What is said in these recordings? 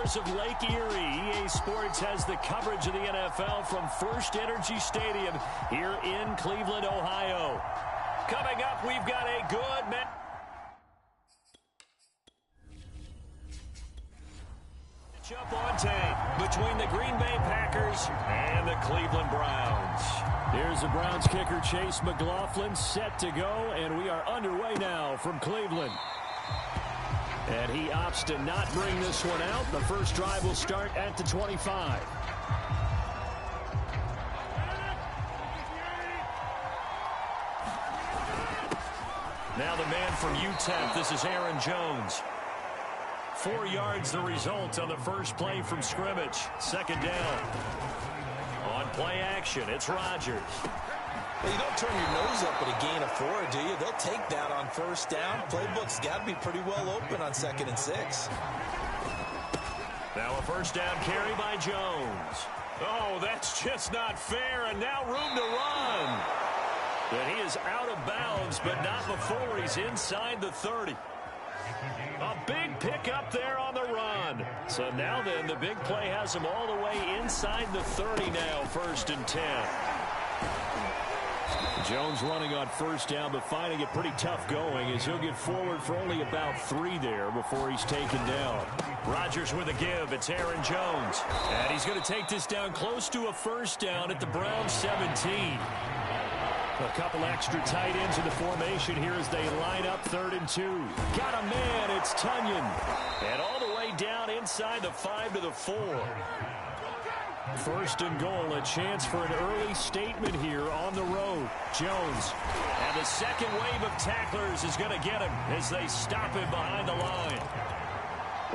shores of Lake Erie, EA Sports has the coverage of the NFL from First Energy Stadium here in Cleveland, Ohio. Coming up, we've got a good match up on tape between the Green Bay Packers and the Cleveland Browns. Here's the Browns kicker, Chase McLaughlin, set to go, and we are underway now from Cleveland. And he opts to not bring this one out. The first drive will start at the 25. Now the man from UTEP, this is Aaron Jones. 4 yards the result on the first play from scrimmage. Second down. On play action, it's Rodgers. Well, you don't turn your nose up at a gain of 4, do you? They'll take that on first down. Playbook's got to be pretty well open on 2nd and 6. Now a first down carry by Jones. Oh, that's just not fair, and now room to run. But he is out of bounds, but not before he's inside the 30. A big pickup there on the run. So now then, the big play has him all the way inside the 30 now, 1st and 10. Jones running on first down, but finding it pretty tough going as he'll get forward for only about 3 there before he's taken down. Rodgers with a give. It's Aaron Jones. And he's going to take this down close to a first down at the Browns 17. A couple extra tight ends in the formation here as they line up 3rd and 2. Got a man, it's Tunyon. And all the way down inside the 5 to the 4. 1st and goal, a chance for an early statement here on the road. Jones. And the second wave of tacklers is going to get him as they stop him behind the line.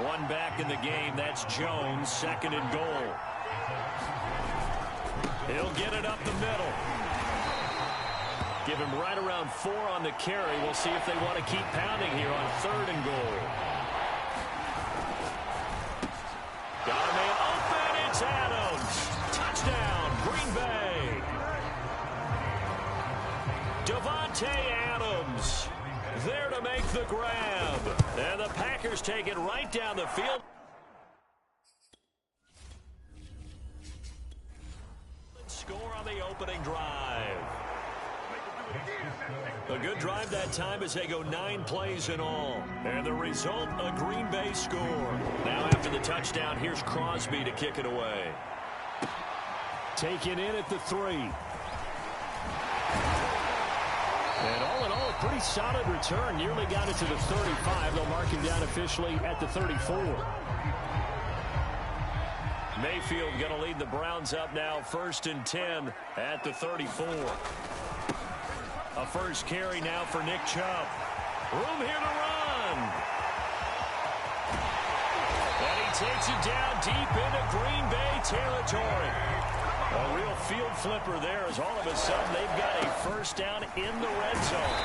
One back in the game, that's Jones, 2nd and goal. He'll get it up the middle. Give him right around 4 on the carry. We'll see if they want to keep pounding here on 3rd and goal. Got a man open. It's Adams. Touchdown, Green Bay. Davante Adams there to make the grab. And the Packers take it right down the field. Score on the opening drive. A good drive that time as they go 9 plays in all. And the result, a Green Bay score. Now after the touchdown, here's Crosby to kick it away. Taken in at the 3. And all in all, a pretty solid return. Nearly got it to the 35. They'll mark him down officially at the 34. Mayfield going to lead the Browns up now, 1st and 10 at the 34. A first carry now for Nick Chubb. Room here to run. And he takes it down deep into Green Bay territory. A real field flipper there as all of a sudden they've got a first down in the red zone.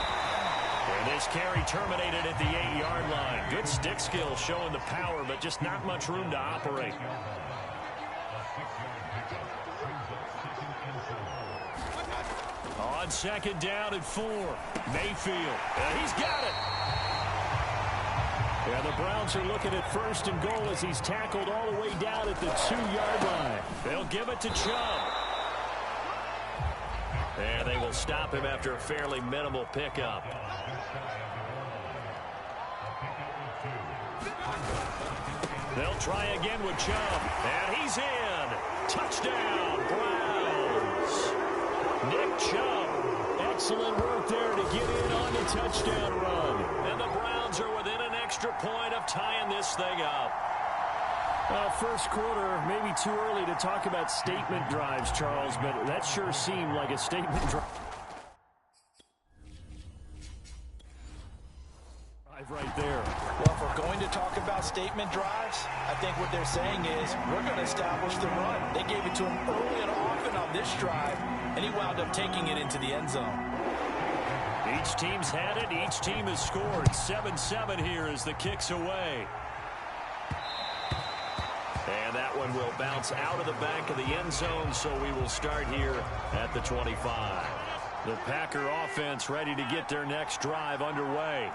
And this carry terminated at the 8-yard line. Good stick skill showing the power, but just not much room to operate. On 2nd down and 4. Mayfield. And he's got it. And the Browns are looking at 1st and goal as he's tackled all the way down at the 2-yard line. They'll give it to Chubb. And they will stop him after a fairly minimal pickup. They'll try again with Chubb. And he's in. Touchdown, Browns. Nick Chubb, excellent work there to get in on the touchdown run. And the Browns are within an extra point of tying this thing up. First quarter, maybe too early to talk about statement drives, Charles, but that sure seemed like a statement drive right there. Well, if we're going to talk about statement drives, I think what they're saying is we're going to establish the run. They gave it to him early and often on this drive, and he wound up taking it into the end zone. Each team's had it. Each team has scored. 7-7 here as the kick's away. And that one will bounce out of the back of the end zone, so we will start here at the 25. The Packer offense ready to get their next drive underway.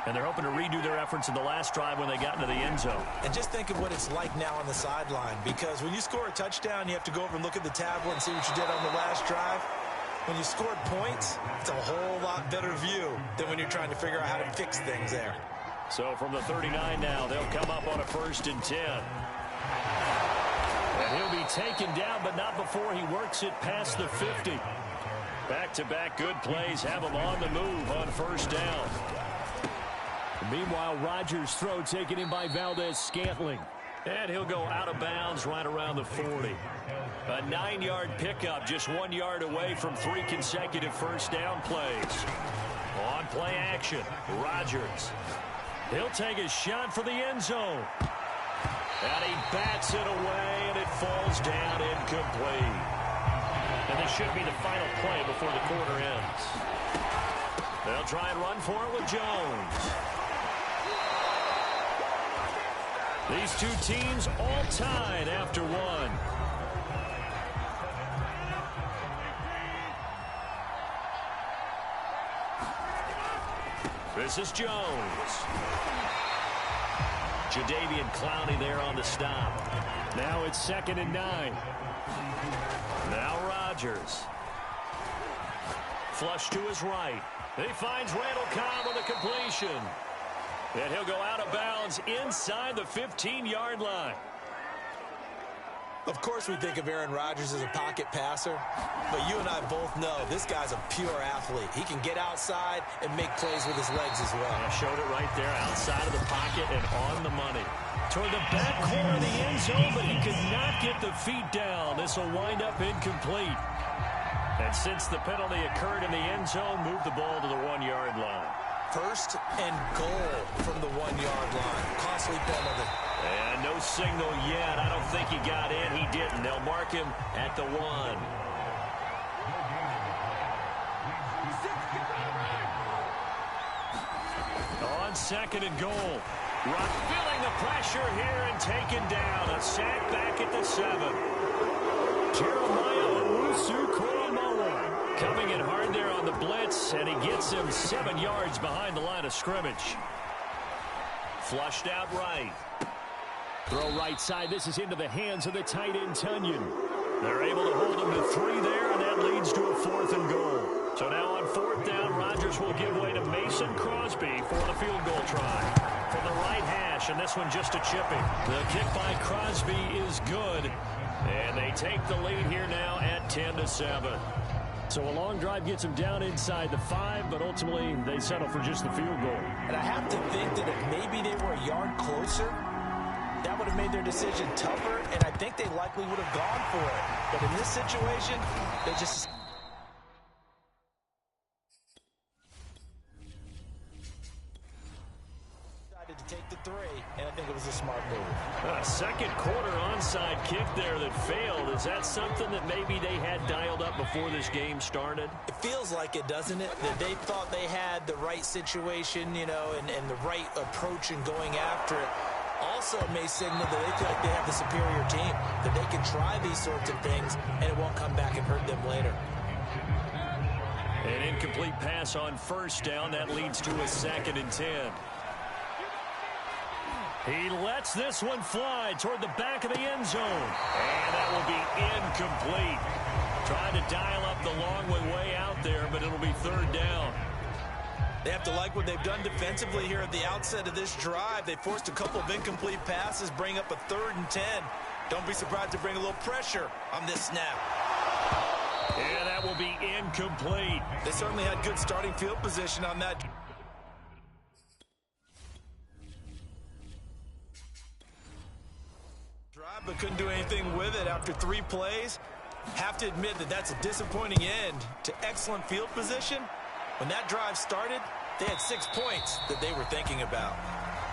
And they're hoping to redo their efforts in the last drive when they got into the end zone. And just think of what it's like now on the sideline, because when you score a touchdown, you have to go over and look at the tablet and see what you did on the last drive. When you scored points, it's a whole lot better view than when you're trying to figure out how to fix things there. So from the 39 now, they'll come up on a 1st and 10. And he'll be taken down, but not before he works it past the 50. Back-to-back good plays have him on the move on 1st down. Meanwhile, Rodgers' throw taken in by Valdez-Scantling. And he'll go out of bounds right around the 40. A 9-yard pickup, just 1 yard away from 3 consecutive 1st down plays. On play action, Rodgers. He'll take a shot for the end zone. And he bats it away, and it falls down incomplete. And this should be the final play before the quarter ends. They'll try and run for it with Jones. These two teams all tied after one. This is Jones. Jadeveon Clowney there on the stop. Now it's 2nd and 9. Now Rodgers. Flush to his right. He finds Randall Cobb with a completion. And he'll go out of bounds inside the 15-yard line. Of course we think of Aaron Rodgers as a pocket passer, but you and I both know this guy's a pure athlete. He can get outside and make plays with his legs as well. I showed it right there, outside of the pocket and on the money. Toward the back corner of the end zone, but he could not get the feet down. This will wind up incomplete. And since the penalty occurred in the end zone, move the ball to the 1-yard line. 1st and goal from the 1-yard line. Costly penalty. And no signal yet. I don't think he got in. He didn't. They'll mark him at the 1. On 2nd and goal. Rock feeling the pressure here and taken down. A sack back at the 7. Jeremiah Owusu-Koramoah coming in hard there on the blitz, and he gets him 7 yards behind the line of scrimmage. Flushed out right. Throw right side. This is into the hands of the tight end, Tunyon. They're able to hold him to 3 there, and that leads to a 4th and goal. So now on 4th down, Rodgers will give way to Mason Crosby for the field goal try. From the right hash, and this one just a chipping. The kick by Crosby is good, and they take the lead here now at 10-7. So a long drive gets them down inside the 5, but ultimately they settle for just the field goal. And I have to think that if maybe they were a yard closer, that would have made their decision tougher, and I think they likely would have gone for it. But in this situation, they just... decided to take the 3, and I think it was a smart move. Second quarter onside kick there that failed. Is that something that maybe they had dialed up before this game started? It feels like it, doesn't it? That they thought they had the right situation, you know, and the right approach in going after it. Also, it may signal that they feel like they have the superior team, that they can try these sorts of things, and it won't come back and hurt them later. An incomplete pass on 1st down. That leads to a 2nd and 10. He lets this one fly toward the back of the end zone. And that will be incomplete. Trying to dial up the long way out there, but it'll be 3rd down. They have to like what they've done defensively here at the outset of this drive. They forced a couple of incomplete passes, bring up a 3rd and 10. Don't be surprised to bring a little pressure on this snap. And that will be incomplete. They certainly had good starting field position on that. Drive, but couldn't do anything with it after 3 plays. Have to admit that that's a disappointing end to excellent field position. When that drive started, they had 6 points that they were thinking about.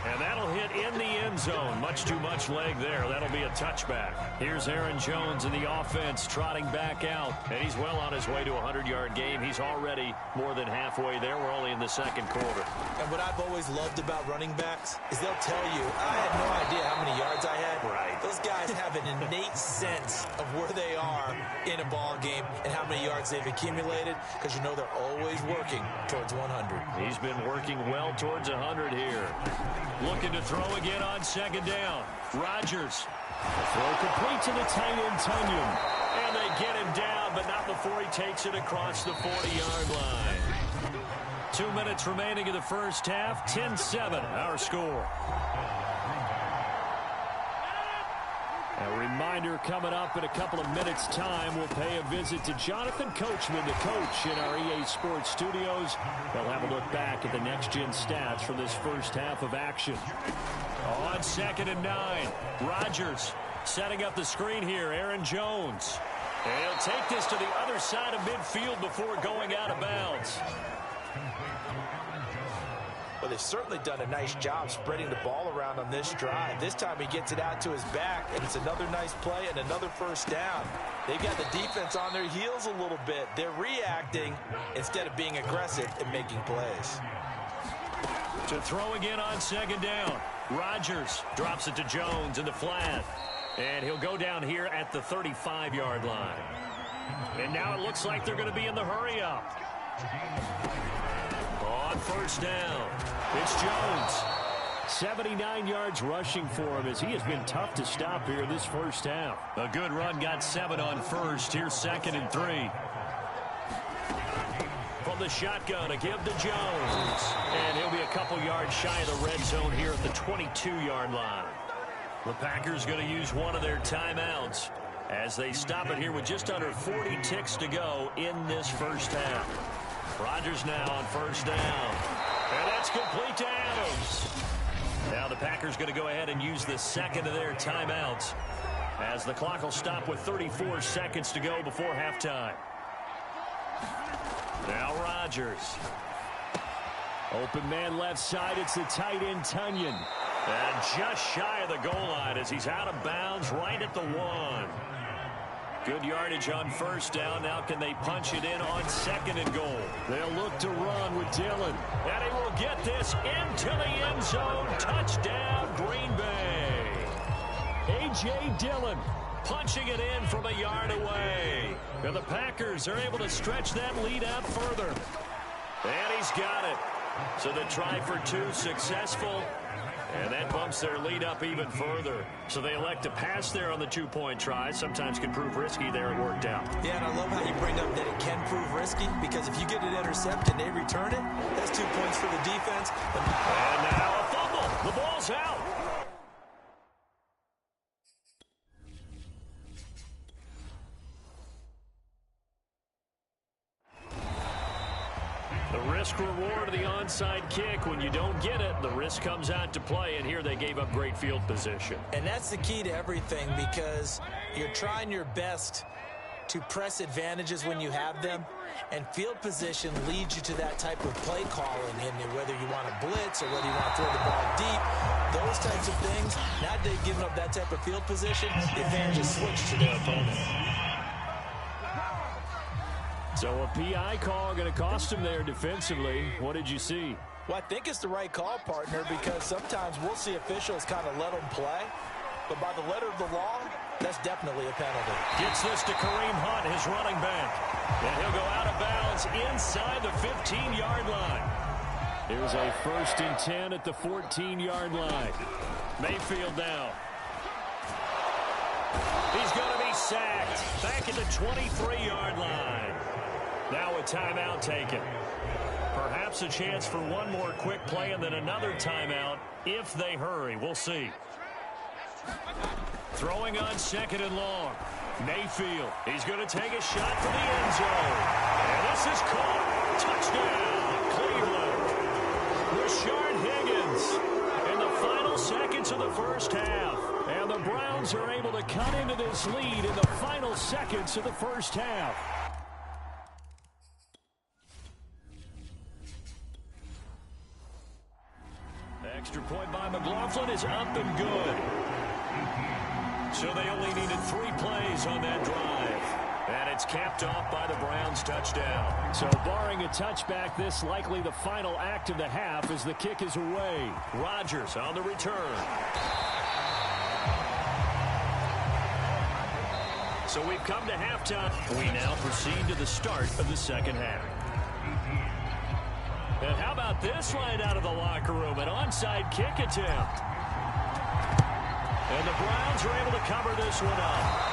And that'll hit in the end zone. Much too much leg there. That'll be a touchback. Here's Aaron Jones in the offense trotting back out. And he's well on his way to a 100-yard game. He's already more than halfway there. We're only in the 2nd quarter. And what I've always loved about running backs is they'll tell you, I had no idea how many yards I had. Right. Those guys have have an innate sense of where they are in a ball game and how many yards they've accumulated, because you know they're always working towards 100. He's been working well towards 100 here. Looking to throw again on second down. Rodgers. The throw complete to the tight end, Tunyon. And they get him down, but not before he takes it across the 40-yard line. 2 minutes remaining in the first half. 10-7, our score. A reminder, coming up in a couple of minutes' time, we'll pay a visit to Jonathan Coachman, the coach in our EA Sports studios. They'll have a look back at the next-gen stats from this first half of action. On 2nd and 9, Rodgers setting up the screen here. Aaron Jones. And he'll take this to the other side of midfield before going out of bounds. Well, they've certainly done a nice job spreading the ball around on this drive. This time he gets it out to his back, and it's another nice play and another first down. They've got the defense on their heels a little bit. They're reacting instead of being aggressive and making plays. To throw again on second down. Rodgers drops it to Jones in the flat. And he'll go down here at the 35-yard line. And now it looks like they're going to be in the hurry-up. On first down, it's Jones. 79 yards rushing for him as he has been tough to stop here this first half. A good run, got 7 on first. Here's 2nd and 3. From the shotgun, a give to Jones. And he'll be a couple yards shy of the red zone here at the 22-yard line. The Packers going to use one of their timeouts as they stop it here with just under 40 ticks to go in this first half. Rodgers now on first down. And that's complete to Adams. Now the Packers going to go ahead and use the second of their timeouts as the clock will stop with 34 seconds to go before halftime. Now Rodgers. Open man left side. It's the tight end, Tunyon. And just shy of the goal line as he's out of bounds right at the 1. Good yardage on first down. Now can they punch it in on 2nd and goal? They'll look to run with Dillon. And he will get this into the end zone. Touchdown, Green Bay. A.J. Dillon punching it in from a yard away. And the Packers are able to stretch that lead out further. And he's got it. So the try for 2 successful. And that bumps their lead up even further. So they elect to pass there on the 2-point try. Sometimes can prove risky. There it worked out. Yeah, and I love how you bring up that it can prove risky, because if you get it intercepted and they return it, that's 2 points for the defense. And now a fumble. The ball's out. Risk reward of the onside kick. When you don't get it, the risk comes out to play, and here they gave up great field position. And that's the key to everything, because you're trying your best to press advantages when you have them, and field position leads you to that type of play calling, and whether you want to blitz or whether you want to throw the ball deep, those types of things. Now that they've given up that type of field position, the advantage is switched to their opponent. So a PI call going to cost him there defensively. What did you see? Well, I think it's the right call, partner, because sometimes we'll see officials kind of let them play. But by the letter of the law, that's definitely a penalty. Gets this to Kareem Hunt, his running back. And he'll go out of bounds inside the 15-yard line. Here's a 1st and 10 at the 14-yard line. Mayfield now. He's going to be sacked back at the 23-yard line. Now a timeout taken. Perhaps a chance for one more quick play and then another timeout if they hurry. We'll see. Throwing on 2nd and long. Mayfield. He's going to take a shot for the end zone. And this is caught. Touchdown, Cleveland. Rashard Higgins in the final seconds of the first half. And the Browns are able to cut into this lead in the final seconds of the first half. Extra point by McLaughlin is up and good. So they only needed 3 plays on that drive. And it's capped off by the Browns' touchdown. So barring a touchback, this likely the final act of the half as the kick is away. Rodgers on the return. So we've come to halftime. We now proceed to the start of the second half. And how about this line out of the locker room? An onside kick attempt. And the Browns are able to cover this one up.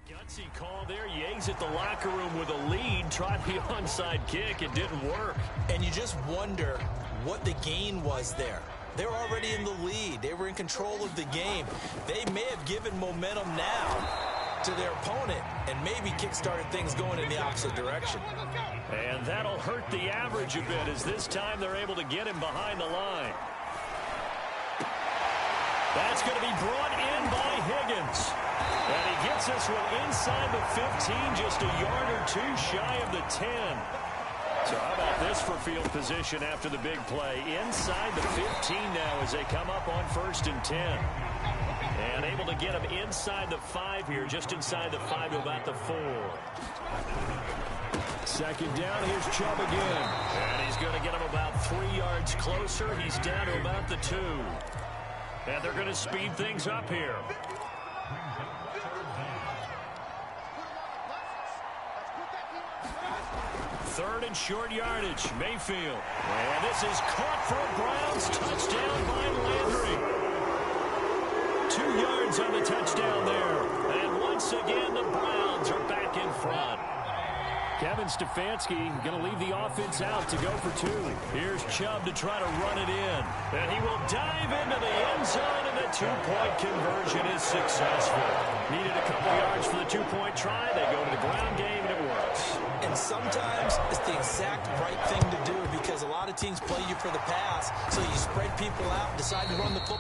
Gutsy call there. You exit the locker room with a lead. Tried the onside kick. It didn't work. And you just wonder what the gain was there. They're already in the lead. They were in control of the game. They may have given momentum now to their opponent and maybe kick-started things going in the opposite direction. And that'll hurt the average a bit as this time they're able to get him behind the line. That's going to be brought in by Higgins. And he gets this one inside the 15, just a yard or two shy of the 10. So how about this for field position after the big play? Inside the 15 now as they come up on 1st and 10. And able to get him inside the 5 here, just inside the 5 to about the 4. Second down, here's Chubb again. And he's going to get him about 3 yards closer. He's down to about the 2. And they're going to speed things up here. Third and short yardage, Mayfield. And this is caught for a Browns touchdown by Landry. 2 yards on the touchdown there. And once again, the Browns are back in front. Kevin Stefanski going to leave the offense out to go for 2. Here's Chubb to try to run it in. And he will dive into the end zone, and the 2-point conversion is successful. Needed a couple yards for the 2-point try. They go to the ground game, and it works. And sometimes it's the exact right thing to do because a lot of teams play you for the pass, so you spread people out and decide to run the football.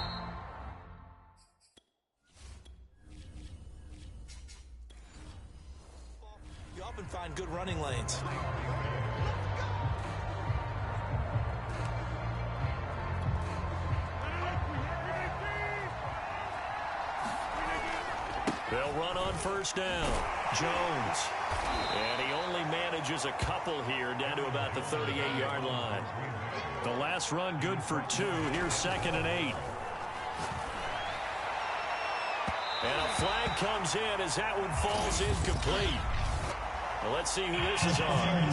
You often find good running lanes. They'll run on 1st down. Jones. And he only manages a couple here down to about the 38-yard line. The last run good for 2. Here's 2nd and 8. And a flag comes in as that one falls incomplete. Well, let's see who this is on.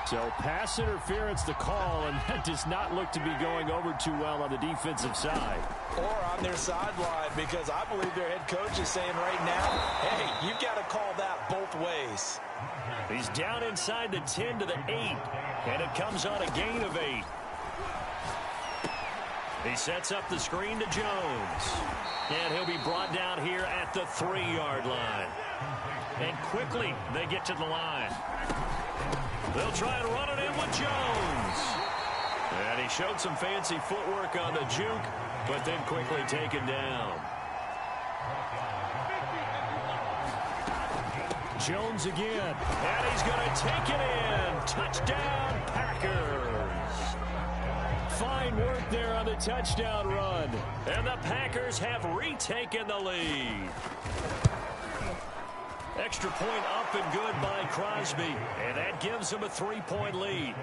So pass interference the call, and that does not look to be going over too well on the defensive side. Or on their sideline, because I believe their head coach is saying right now, hey, you've got to call that both ways. He's down inside the 10 to the 8, and it comes on a gain of 8. He sets up the screen to Jones. And he'll be brought down here at the 3-yard line. And quickly they get to the line. They'll try and run it in with Jones. And he showed some fancy footwork on the juke, but then quickly taken down. Jones again. And he's going to take it in. Touchdown, Packers. Fine work there on the touchdown run. And the Packers have retaken the lead. Extra point up and good by Crosby. And that gives them a 3-point lead.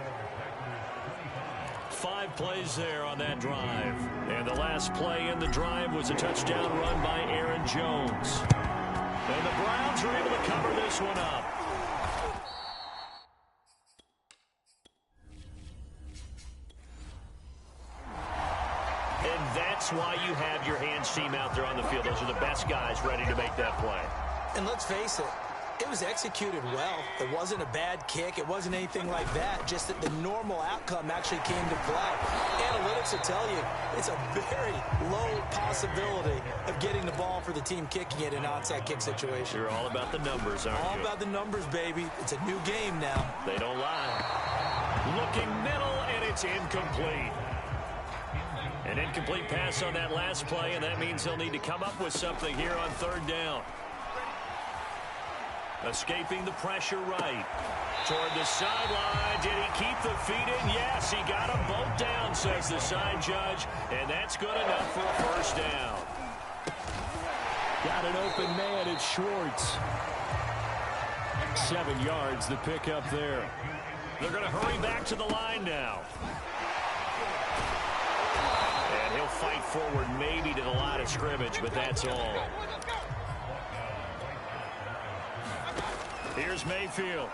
5 plays there on that drive. And the last play in the drive was a touchdown run by Aaron Jones. And the Browns are able to cover this one up. And that's why you have your hands team out there on the field. Those are the best guys ready to make that play. And let's face it, it was executed well. It wasn't a bad kick. It wasn't anything like that. Just that the normal outcome actually came to play. Analytics will tell you it's a very low possibility of getting the ball for the team kicking it in an onside kick situation. You're all about the numbers, aren't you? All about the numbers, baby. It's a new game now. They don't lie. Looking middle, and it's incomplete. An incomplete pass on that last play, and that means they'll need to come up with something here on 3rd down. Escaping the pressure right. Toward the sideline. Did he keep the feet in? Yes, he got them both down, says the side judge. And that's good enough for a 1st down. Got an open man. It's Schwartz. 7 yards, the pickup there. They're going to hurry back to the line now. And he'll fight forward maybe to the line of scrimmage, but that's all. Here's Mayfield.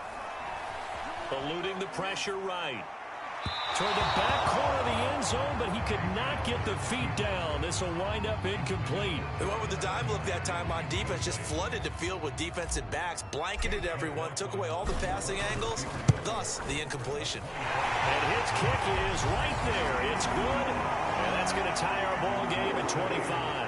Eluding the pressure right. Toward the back corner of the end zone, but he could not get the feet down. This will wind up incomplete. They went with the dive look that time on defense, just flooded the field with defensive backs, blanketed everyone, took away all the passing angles, thus the incompletion. And his kick is right there. It's good, and that's going to tie our ball game at 25.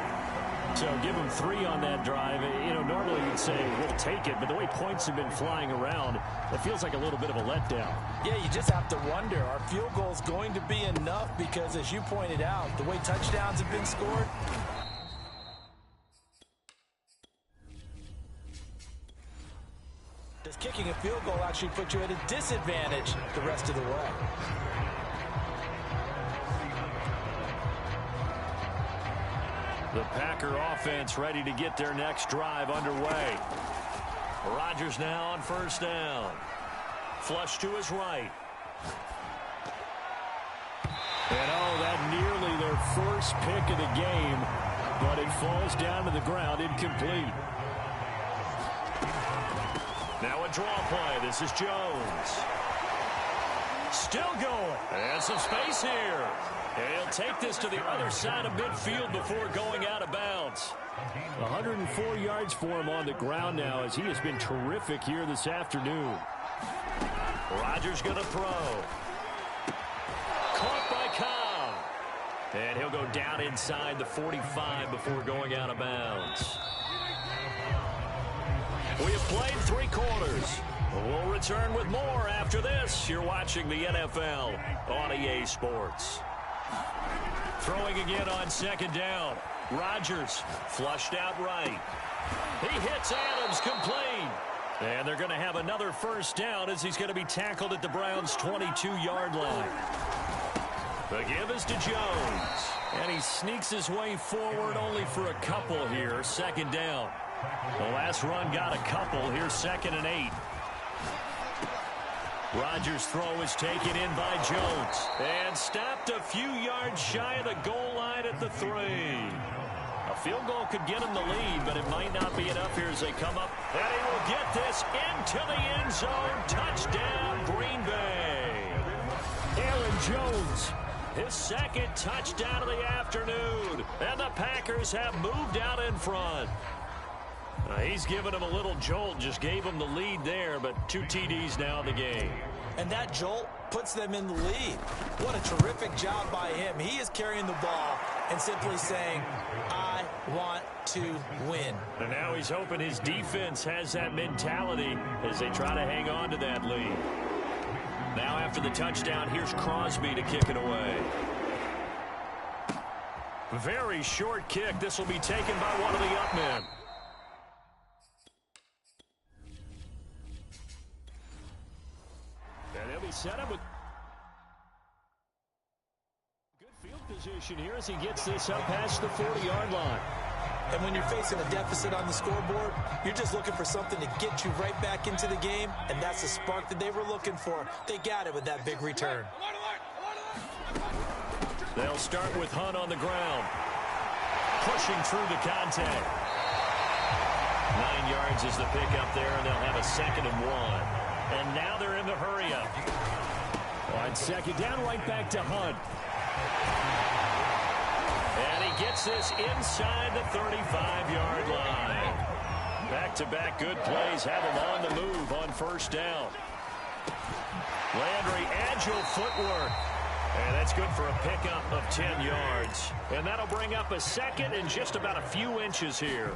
So give him 3 on that drive. You know, normally you'd say, we'll take it, but the way points have been flying around, it feels like a little bit of a letdown. Yeah, you just have to wonder, are field goals going to be enough? Because as you pointed out, the way touchdowns have been scored. Does kicking a field goal actually put you at a disadvantage the rest of the way? The Packer offense ready to get their next drive underway. Rodgers now on first down. Flush to his right. And that nearly their first pick of the game, but it falls down to the ground incomplete. Now a draw play. This is Jones. Still going. And some space here. And he'll take this to the other side of midfield before going out of bounds. 104 yards for him on the ground now as he has been terrific here this afternoon. Rodgers going to throw. Caught by Cobb. And he'll go down inside the 45 before going out of bounds. We have played 3 quarters. We'll return with more after this. You're watching the NFL on EA Sports. Throwing again on second down. Rodgers flushed out right. He hits Adams complete. And they're going to have another first down as he's going to be tackled at the Browns' 22-yard line. The give is to Jones. And he sneaks his way forward only for a couple here. Second down. The last run got a couple. Here's 2nd and 8. Rodgers' throw is taken in by Jones and stopped a few yards shy of the goal line at the 3. A field goal could get him the lead, but it might not be enough here as they come up. And he will get this into the end zone. Touchdown, Green Bay. Aaron Jones, his 2nd touchdown of the afternoon. And the Packers have moved out in front. He's given him a little jolt, just gave him the lead there, but 2 TDs now in the game. And that jolt puts them in the lead. What a terrific job by him. He is carrying the ball and simply saying, I want to win. And now he's hoping his defense has that mentality as they try to hang on to that lead. Now after the touchdown, here's Crosby to kick it away. Very short kick. This will be taken by one of the up men. And he'll be set up with good field position here as he gets this up past the 40-yard line. And when you're facing a deficit on the scoreboard, you're just looking for something to get you right back into the game, and that's the spark that they were looking for. They got it with that big return. They'll start with Hunt on the ground, pushing through the contact. 9 yards is the pickup there, and they'll have a 2nd and 1. And now they're in the hurry-up. On second down, right back to Hunt. And he gets this inside the 35-yard line. Back-to-back good plays have him on the move on first down. Landry, agile footwork. And that's good for a pickup of 10 yards. And that'll bring up a 2nd and just about a few inches here.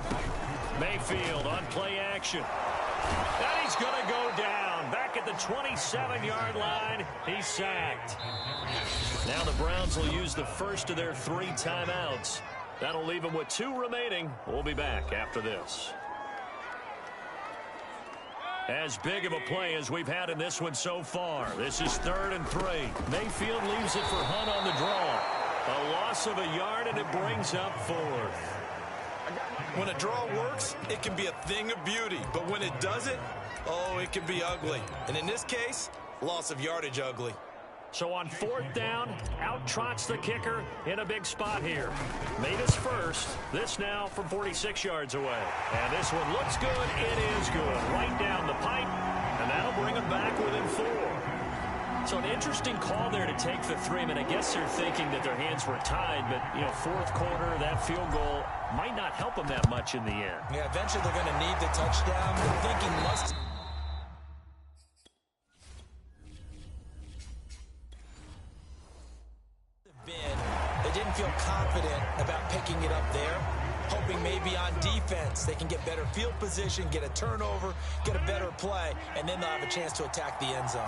Mayfield on play action. And he's going to go down. Back at the 27-yard line, he's sacked. Now the Browns will use the first of their 3 timeouts. That'll leave them with 2 remaining. We'll be back after this. As big of a play as we've had in this one so far. This is 3rd and 3. Mayfield leaves it for Hunt on the draw. A loss of a yard, and it brings up 4th. When a draw works, it can be a thing of beauty. But when it doesn't, oh, it can be ugly. And in this case, Loss of yardage ugly. So on 4th down, out trots the kicker in a big spot here. Made his first. This now from 46 yards away. And this one looks good. It is good. Right down the pipe. And that'll bring him back within 4. So an interesting call there to take the 3. I mean, I guess they're thinking that their hands were tied. But, you know, 4th quarter, that field goal might not help them that much in the end. Yeah, eventually they're going to need the touchdown. They're thinking must... They didn't feel confident about picking it up there, hoping maybe on defense they can get better field position, get a turnover, get a better play, and then they'll have a chance to attack the end zone.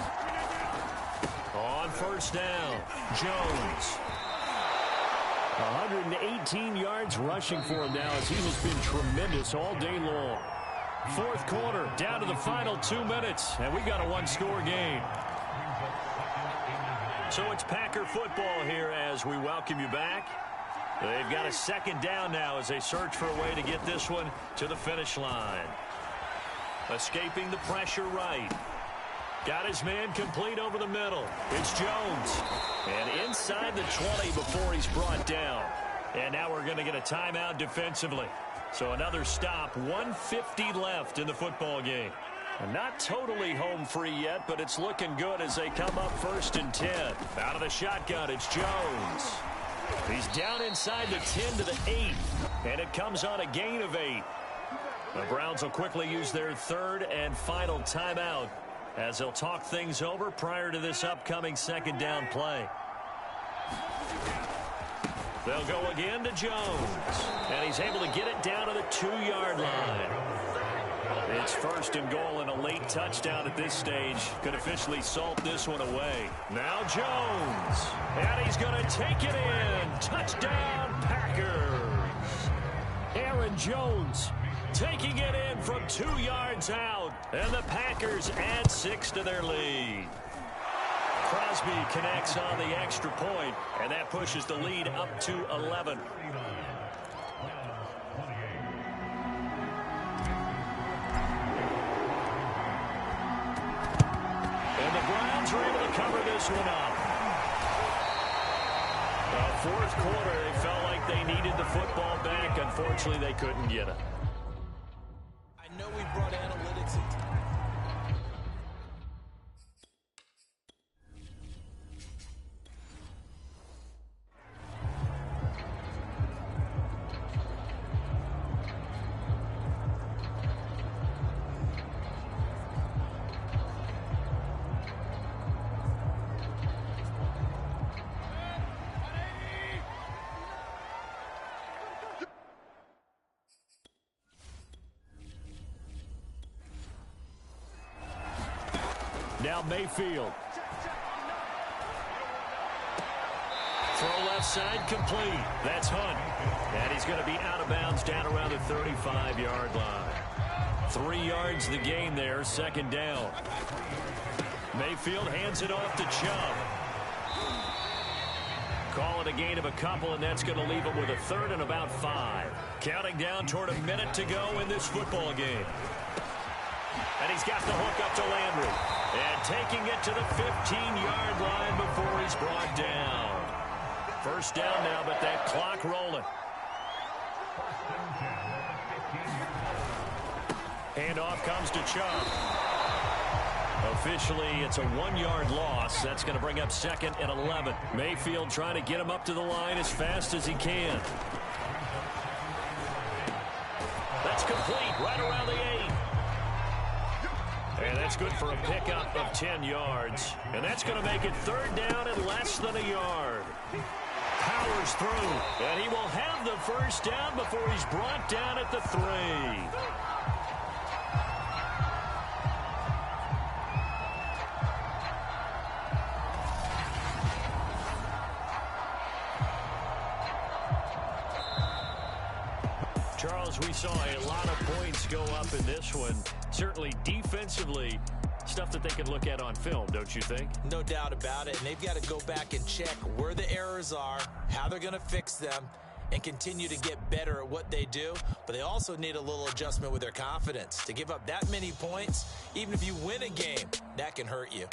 On 1st down, Jones. 118 yards rushing for him now as he has been tremendous all day long. 4th quarter, down to the final 2 minutes, and we got a one-score game. So it's Packer football here as we welcome you back. They've got a 2nd down now as they search for a way to get this one to the finish line. Escaping the pressure right. Got his man complete over the middle. It's Jones. And inside the 20 before he's brought down. And now we're going to get a timeout defensively. So another stop, 1:50 left in the football game. And not totally home free yet, but it's looking good as they come up 1st and 10. Out of the shotgun, it's Jones. He's down inside the 10 to the 8, and it comes on a gain of 8. The Browns will quickly use their 3rd and final timeout as they'll talk things over prior to this upcoming 2nd down play. They'll go again to Jones, and he's able to get it down to the 2-yard line. It's 1st and goal and a late touchdown at this stage. Could officially salt this one away. Now Jones. And he's going to take it in. Touchdown, Packers. Aaron Jones taking it in from 2 yards out. And the Packers add 6 to their lead. Crosby connects on the extra point, and that pushes the lead up to 11. Are able to cover this one up. 4th quarter, they felt like they needed the football back. Unfortunately, they couldn't get it. I know we brought analytics into Now Mayfield. Throw left side complete. That's Hunt. And he's going to be out of bounds down around the 35-yard line. 3 yards the gain there, 2nd down. Mayfield hands it off to Chubb. Call it a gain of a couple, and that's going to leave him with a 3rd and about 5. Counting down toward a minute to go in this football game. And he's got the hook up to Landry. And taking it to the 15-yard line before he's brought down. 1st down now, but that clock rolling. Handoff comes to Chubb. Officially, it's a 1-yard loss. That's going to bring up 2nd and 11. Mayfield trying to get him up to the line as fast as he can. That's complete right around the 8. And that's good for a pickup of 10 yards. And that's going to make it 3rd down and less than a yard. Powers through. And he will have the 1st down before he's brought down at the 3. Charles, we saw a lot of points go up in this one. Certainly defensively, stuff that they can look at on film, don't you think? No doubt about it. And they've got to go back and check where the errors are, how they're going to fix them, and continue to get better at what they do. But they also need a little adjustment with their confidence. To give up that many points, even if you win a game, that can hurt you.